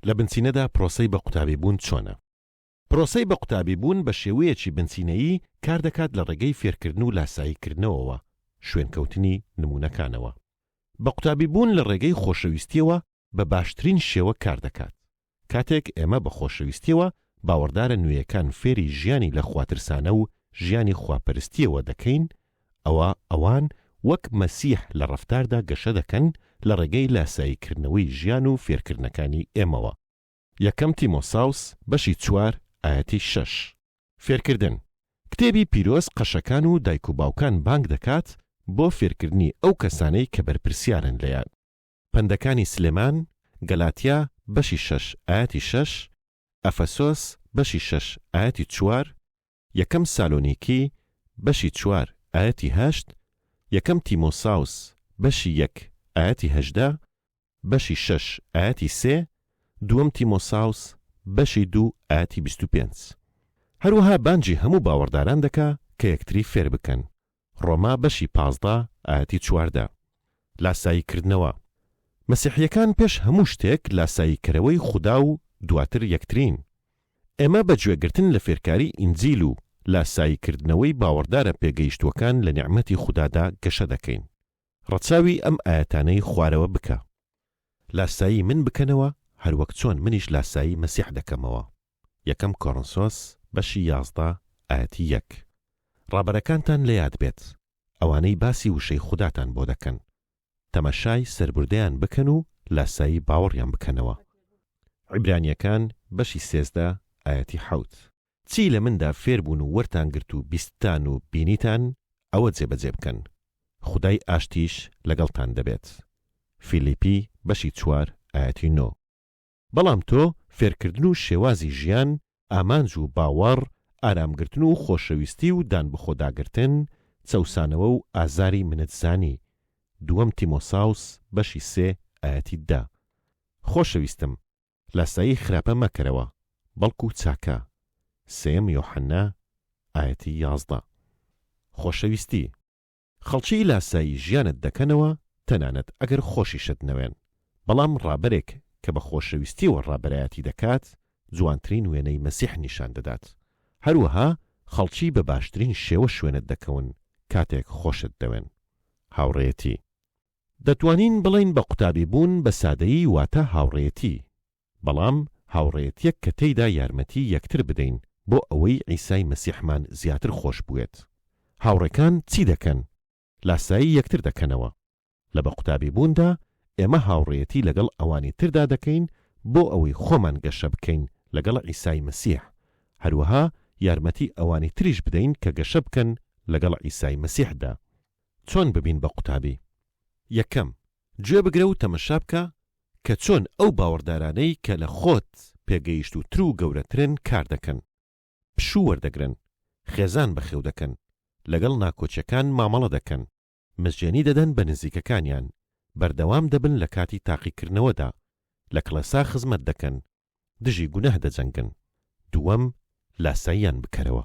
لە بنچینەدا پرۆسەی بە قوتابی بوون چۆنە؟ پرۆسەی بە قوتابی بوون بە شێوەیەکی بنچینەیی کار دەکات لە ڕێگەی فێرکردن و لاساییکردنەوەوە، شوێنکەوتنی نمونەکانەوە. بە قوتابی بوون لە ڕێگەی خۆشەویستیەوە بە باشترین شێوە کار دەکات. کاتێک ئێمە بە خۆشەویستیەوە باوەڕدارە نوێیەکان فێری ژیانی لە خواترسانە و ژیانی خواپەرستیەوە دەکەین، ئەوان وەک مەسیح لە ڕەفتاردا گەشە دەکەن لە ڕێگەی لاساییکردنەوەی ژیان و فێرکردنەکانی ئێمەوە. یەکەم تیمۆساوس بەشی 4 ئاەتی 6. فێرکردن. کتێبی پیرۆز قەشەکان و دایک و باوکان بانگ دەکات بۆ فێرکردنی ئەو کەسانەی کە بەرپرسیارن لەیان. پەندەکانی سلێمان، گەلاتیا بەشی 6 ئاەتی 6، ئەفەسۆس بەشی 6 ئاەتی 4، یەکەم سالۆنیکی بەشی 4 ئاەتی 8، یەکەم تیمۆساوس بەشی 1 ئاەتی 18، بەشی 6 ئاەتی 3، دووەم تیمۆساوس بەشی 2 ئاەتی 25. هەروەها بانجی هەموو باوەڕداران دەکا کە یەکتری فێر بکەن. ڕۆما بەشی 15 ئاەتی 14. لاساییکردنەوە. مەسیحیەکان پێش هەموو شتێک لاساییکەرەوەی خودا و دواتر یەکترین. ئێمە بە گوێگرتن لە فێرکاری ئینجیل و لاساییکردنەوەی باوەڕدارە پێگەیشتوەکان لە نیعمەتی خودادا گەشە دەکەین. ڕەچاوی ئەم ئاەتانەی خوارەوە بکە. لاسایی من بکەنەوە هەروەک چۆن منیش لاسایی مەسیح دەکەمەوە. یەکەم کۆڕنسۆس بەشی 11 ئاەتی 1. ڕابەرەکانتان لە یاد بێت، ئەوانەی باسی وشەی خوداتان بۆ دەکەن. تەمەشای سەربوردەیان بکەن و لاسایی باوەڕیان بکەنەوە. عیبرانیەکان بەشی 13 ئاەتی 7. چی لە مندا فێربوون و وەرتان گرت و بیستان و بینیتان ئەوە جێبەجێ بکەن. خودای ئاشتیش لەگەڵتان دەبێت. فیلیپی بەشی 4 ئاەتی 9. بەڵام تۆ فێرکردن و شێوازی ژیان، ئامانج و باوەڕ، ئارامگرتن و خۆشەویستی و دان بەخۆداگرتن، چەوسانەوە و ئازاری منەتزانی. دووەم تیمۆساوس بەشی 3 ئاەتی 10. خۆشەویستم، لاسایی خراپە مەکەرەوە، بەڵکو چاکە. سێم یۆحەنا ئاەتی 11. خۆشەویستی. خەڵکی لاسایی ژیانت دەکەنەوە تەنانەت ئەگەر خۆشیشت نەوێن، بەڵام ڕابەرێک کە بە خۆشەویستیەوە ڕابەرایەتی دەکات جوانترین وێنەی مەسیح نیشان دەدات. هەروەها خەڵکی بە باشترین شێوە شوێنت دەکەون کاتێک خۆشت دەوێن. هاوڕێیەتی. دەتوانین بڵین بە قوتابی بوون بە سادەیی واتە هاوڕێیەتی، بەڵام هاوڕێیەتیەک کە تێیدا یارمەتی یەکتر بدەین بۆ ئەوەی عیسای مەسیحمان زیاتر خۆش بوێت. هاوڕێکان چی دەکەن؟ لاسایی یەکتر دەکەنەوە. لە بە قوتابی بووندا ئێمە هاوڕێیەتی لەگەڵ ئەوانی تردا دەکەین بۆ ئەوەی خۆمان گەشە بکەین لەگەڵ عیسای مەسیح. هەروەها یارمەتی ئەوانی تریش بدەین کە گەشە بکەن لەگەڵ عیسای مەسیحدا. چۆن ببین بە قوتابی؟ یەکەم، گوێ بگرە و تەمەشا بکە کە چۆن ئەو باوەڕدارانەی کە لە خۆت پێگەیشت و تر و گەورەترن کار دەکەن. پشوو وەردەگرن، خێزان بەخێو دەکەن، لەگەڵ ناکۆچەکان مامەڵە دەکەن، مزجێنی دەدەن بە نزیکەکانیان، بەردەوام دەبن لە کاتی تاقیکردنەوەدا، لە کڵەسا خزمەت دەکەن، دژی گونەه دەجەنگن. دووەم، لاساییان بکەرەوە.